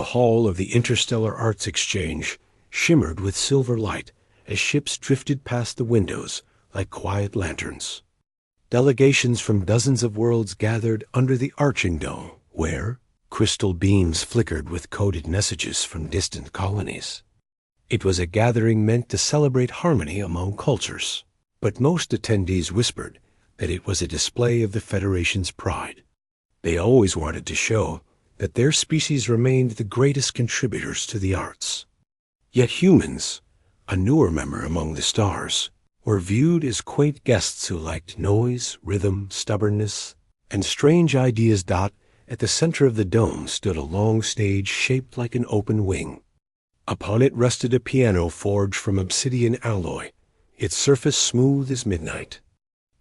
hall of the Interstellar Arts Exchange shimmered with silver light as ships drifted past the windows like quiet lanterns. Delegations from dozens of worlds gathered under the arching dome, where crystal beams flickered with coded messages from distant colonies. It was a gathering meant to celebrate harmony among cultures, but most attendees whispered that it was a display of the Federation's pride. They always wanted to show that their species remained the greatest contributors to the arts. Yet humans, a newer member among the stars, were viewed as quaint guests who liked noise, rhythm, stubbornness, and strange ideas. At the center of the dome stood a long stage shaped like an open wing. Upon it rested a piano forged from obsidian alloy, its surface smooth as midnight.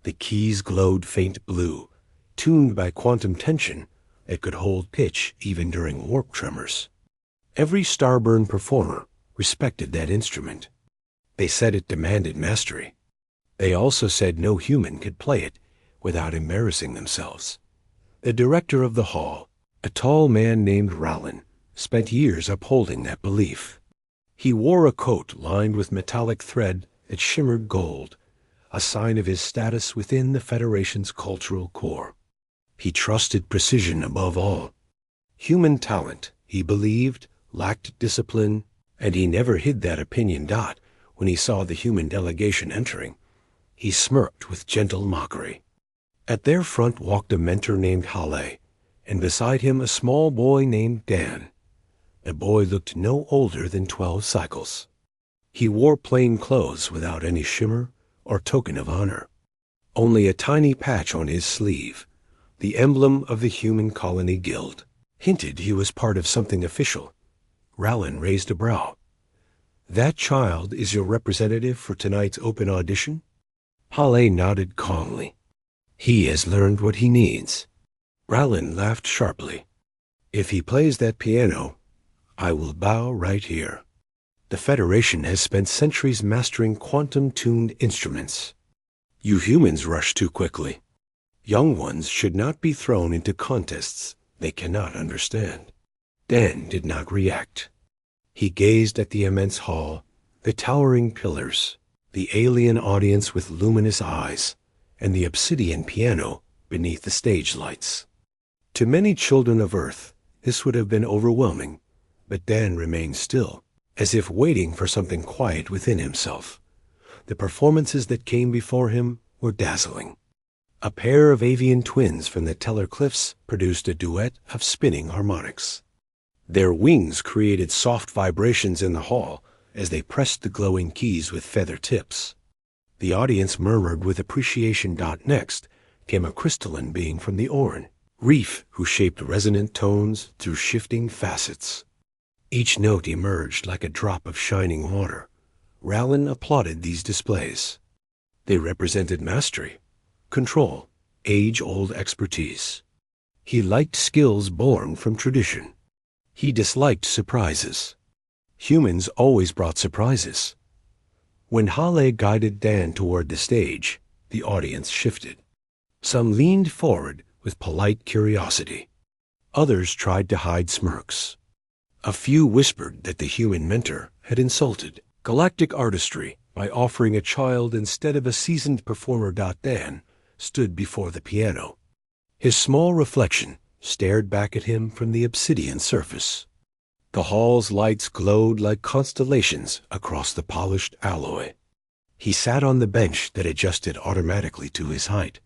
The keys glowed faint blue, tuned by quantum tension that could hold pitch even during warp tremors. Every starburn performer respected that instrument. They said it demanded mastery. They also said no human could play it without embarrassing themselves. The director of the hall, a tall man named Rallin, spent years upholding that belief. He wore a coat lined with metallic thread that shimmered gold, a sign of his status within the Federation's cultural core. He trusted precision above all. Human talent, he believed, lacked discipline, and he never hid that opinion. When he saw the human delegation entering, he smirked with gentle mockery. At their front walked a mentor named Halle, and beside him a small boy named Dan. The boy looked no older than 12 cycles. He wore plain clothes without any shimmer or token of honor. Only a tiny patch on his sleeve, the emblem of the Human Colony Guild, hinted he was part of something official. Rallin raised a brow. "That child is your representative for tonight's open audition?" Halle nodded calmly. "He has learned what he needs." Rallin laughed sharply. "If he plays that piano, I will bow right here. The Federation has spent centuries mastering quantum-tuned instruments. You humans rush too quickly. Young ones should not be thrown into contests they cannot understand." Dan did not react. He gazed at the immense hall, the towering pillars, the alien audience with luminous eyes, and the obsidian piano beneath the stage lights. To many children of Earth, this would have been overwhelming, but Dan remained still, as if waiting for something quiet within himself. The performances that came before him were dazzling. A pair of avian twins from the Teller Cliffs produced a duet of spinning harmonics. Their wings created soft vibrations in the hall as they pressed the glowing keys with feather tips. The audience murmured with appreciation. Next came a crystalline being from the Orin, Reef, who shaped resonant tones through shifting facets. Each note emerged like a drop of shining water. Rallin applauded these displays. They represented mastery, control, age-old expertise. He liked skills born from tradition. He disliked surprises. Humans always brought surprises. When Halle guided Dan toward the stage, the audience shifted. Some leaned forward with polite curiosity. Others tried to hide smirks. A few whispered that the human mentor had insulted galactic artistry by offering a child instead of a seasoned performer. Dan stood before the piano. His small reflection stared back at him from the obsidian surface. The hall's lights glowed like constellations across the polished alloy. He sat on the bench that adjusted automatically to his height.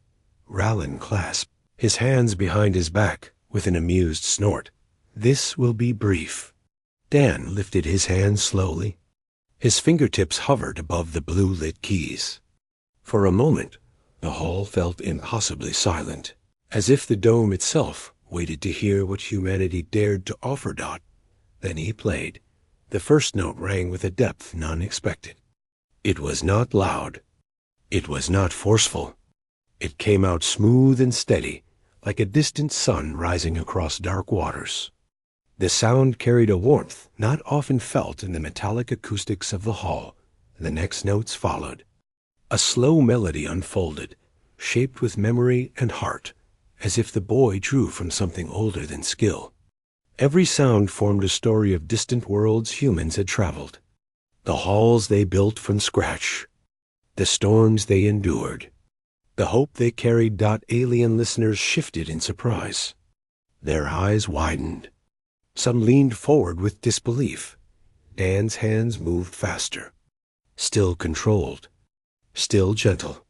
Rallin clasped his hands behind his back with an amused snort. "This will be brief." Dan lifted his hands slowly. His fingertips hovered above the blue-lit keys. For a moment, the hall felt impossibly silent, as if the dome itself waited to hear what humanity dared to offer. Then he played. The first note rang with a depth none expected. It was not loud. It was not forceful. It came out smooth and steady, like a distant sun rising across dark waters. The sound carried a warmth not often felt in the metallic acoustics of the hall. The next notes followed. A slow melody unfolded, shaped with memory and heart, as if the boy drew from something older than skill. Every sound formed a story of distant worlds humans had traveled, the halls they built from scratch, the storms they endured, the hope they carried. Alien listeners shifted in surprise. Their eyes widened. Some leaned forward with disbelief. Dan's hands moved faster, still controlled, still gentle.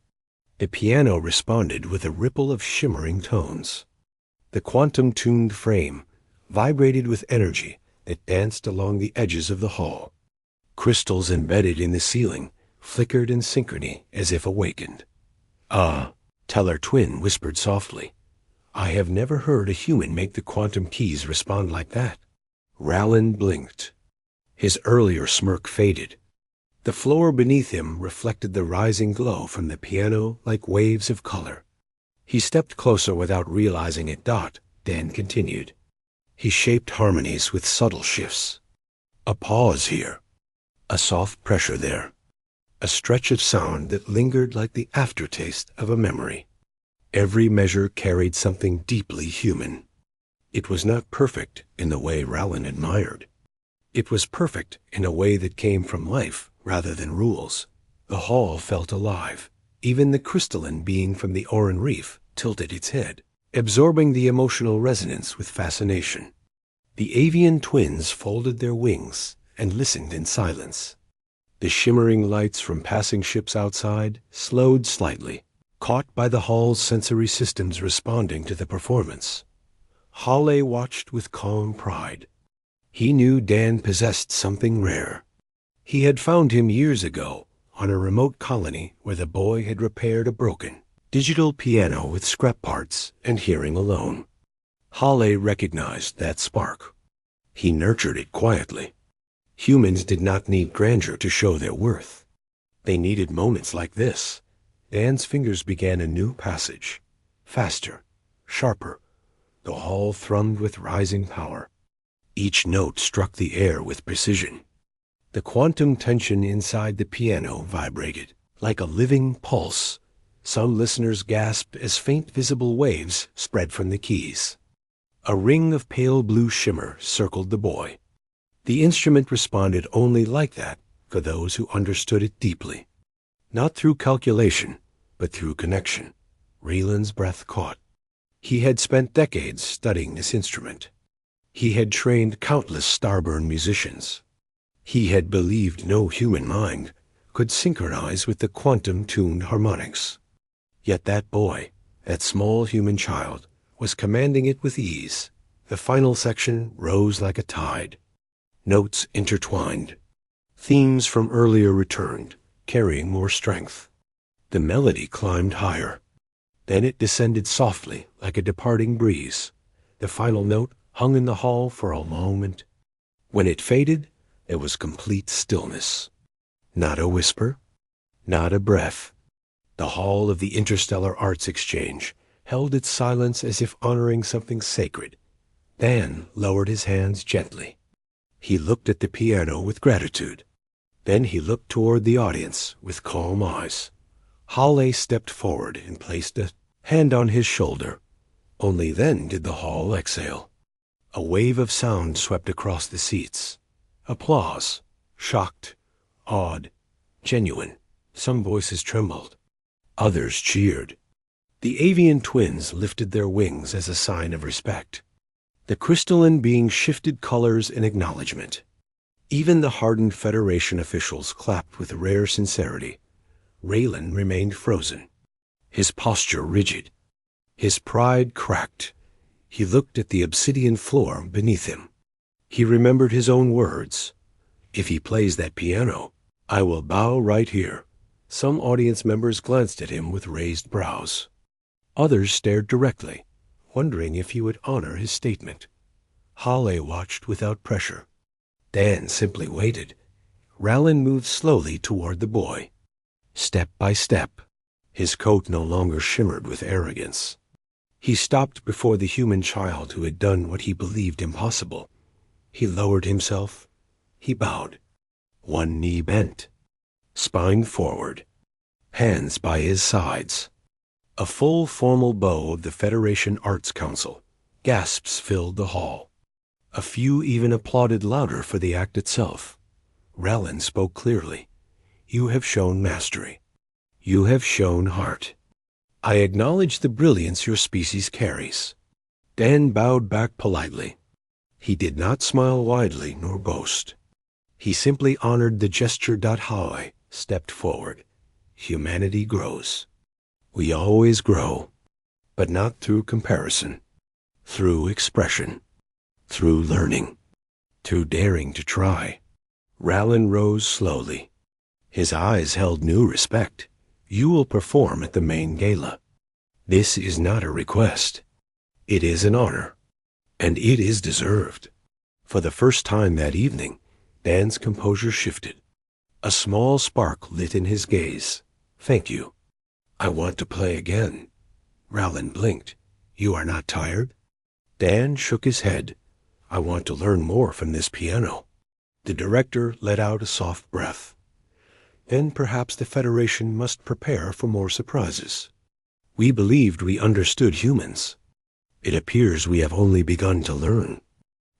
The piano responded with a ripple of shimmering tones. The quantum-tuned frame vibrated with energy that danced along the edges of the hall. Crystals embedded in the ceiling flickered in synchrony as if awakened. "Ah," Teller Twin whispered softly. "I have never heard a human make the quantum keys respond like that." Rallin blinked. His earlier smirk faded. The floor beneath him reflected the rising glow from the piano like waves of color. He stepped closer without realizing it. Dan continued. He shaped harmonies with subtle shifts. A pause here, a soft pressure there, a stretch of sound that lingered like the aftertaste of a memory. Every measure carried something deeply human. It was not perfect in the way Rallin admired. It was perfect in a way that came from life rather than rules. The hall felt alive. Even the crystalline being from the Oran Reef tilted its head, absorbing the emotional resonance with fascination. The avian twins folded their wings and listened in silence. The shimmering lights from passing ships outside slowed slightly, caught by the hall's sensory systems responding to the performance. Hale watched with calm pride. He knew Dan possessed something rare. He had found him years ago on a remote colony where the boy had repaired a broken digital piano with scrap parts and hearing alone. Hale recognized that spark. He nurtured it quietly. Humans did not need grandeur to show their worth. They needed moments like this. Dan's fingers began a new passage. Faster, sharper. The hall thrummed with rising power. Each note struck the air with precision. The quantum tension inside the piano vibrated like a living pulse. Some listeners gasped as faint visible waves spread from the keys. A ring of pale blue shimmer circled the boy. The instrument responded only like that for those who understood it deeply. Not through calculation, but through connection. Raylan's breath caught. He had spent decades studying this instrument. He had trained countless starburn musicians. He had believed no human mind could synchronize with the quantum-tuned harmonics. Yet that boy, that small human child, was commanding it with ease. The final section rose like a tide. Notes intertwined. Themes from earlier returned, carrying more strength. The melody climbed higher. Then it descended softly like a departing breeze. The final note hung in the hall for a moment. When it faded, there was complete stillness. Not a whisper, not a breath. The hall of the Interstellar Arts Exchange held its silence as if honoring something sacred. Dan lowered his hands gently. He looked at the piano with gratitude. Then he looked toward the audience with calm eyes. Hale stepped forward and placed a hand on his shoulder. Only then did the hall exhale. A wave of sound swept across the seats. Applause. Shocked, awed, genuine. Some voices trembled. Others cheered. The avian twins lifted their wings as a sign of respect. The crystalline being shifted colors in acknowledgement. Even the hardened Federation officials clapped with rare sincerity. Raylan remained frozen, his posture rigid, his pride cracked. He looked at the obsidian floor beneath him. He remembered his own words. If he plays that piano, I will bow right here. Some audience members glanced at him with raised brows. Others stared directly, wondering if he would honor his statement. Hale watched without pressure. Dan simply waited. Rallin moved slowly toward the boy. Step by step, his coat no longer shimmered with arrogance. He stopped before the human child who had done what he believed impossible. He lowered himself. He bowed. One knee bent. Spine forward. Hands by his sides. A full formal bow of the Federation Arts Council. Gasps filled the hall. A few even applauded louder for the act itself. Rallin spoke clearly. You have shown mastery. You have shown heart. I acknowledge the brilliance your species carries. Dan bowed back politely. He did not smile widely nor boast. He simply honored the gesture. Howe stepped forward. Humanity grows. We always grow, but not through comparison, through expression, through learning, through daring to try. Rallin rose slowly. His eyes held new respect. You will perform at the main gala. This is not a request. It is an honor, and it is deserved. For the first time that evening, Dan's composure shifted. A small spark lit in his gaze. Thank you. I want to play again. Rallin blinked. You are not tired? Dan shook his head. I want to learn more from this piano. The director let out a soft breath. Then perhaps the Federation must prepare for more surprises. We believed we understood humans. It appears we have only begun to learn.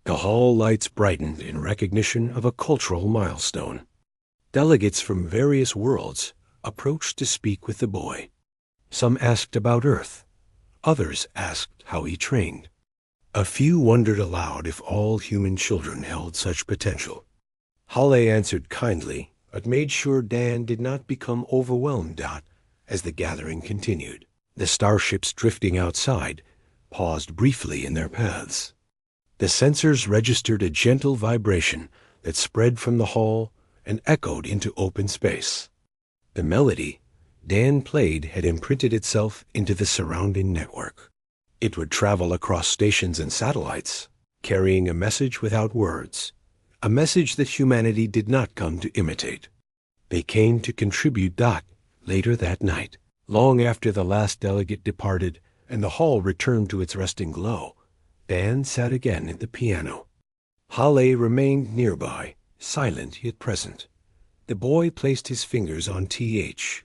The hall lights brightened in recognition of a cultural milestone. Delegates from various worlds approached to speak with the boy. Some asked about Earth. Others asked how he trained. A few wondered aloud if all human children held such potential. Halle answered kindly, but made sure Dan did not become overwhelmed as the gathering continued. The starships drifting outside paused briefly in their paths. The sensors registered a gentle vibration that spread from the hall and echoed into open space. The melody Dan played had imprinted itself into the surrounding network. It would travel across stations and satellites, carrying a message without words, a message that humanity did not come to imitate. They came to contribute. Later that night, long after the last delegate departed and the hall returned to its resting glow, Dan sat again at the piano. Halle remained nearby, silent yet present. The boy placed his fingers on TH,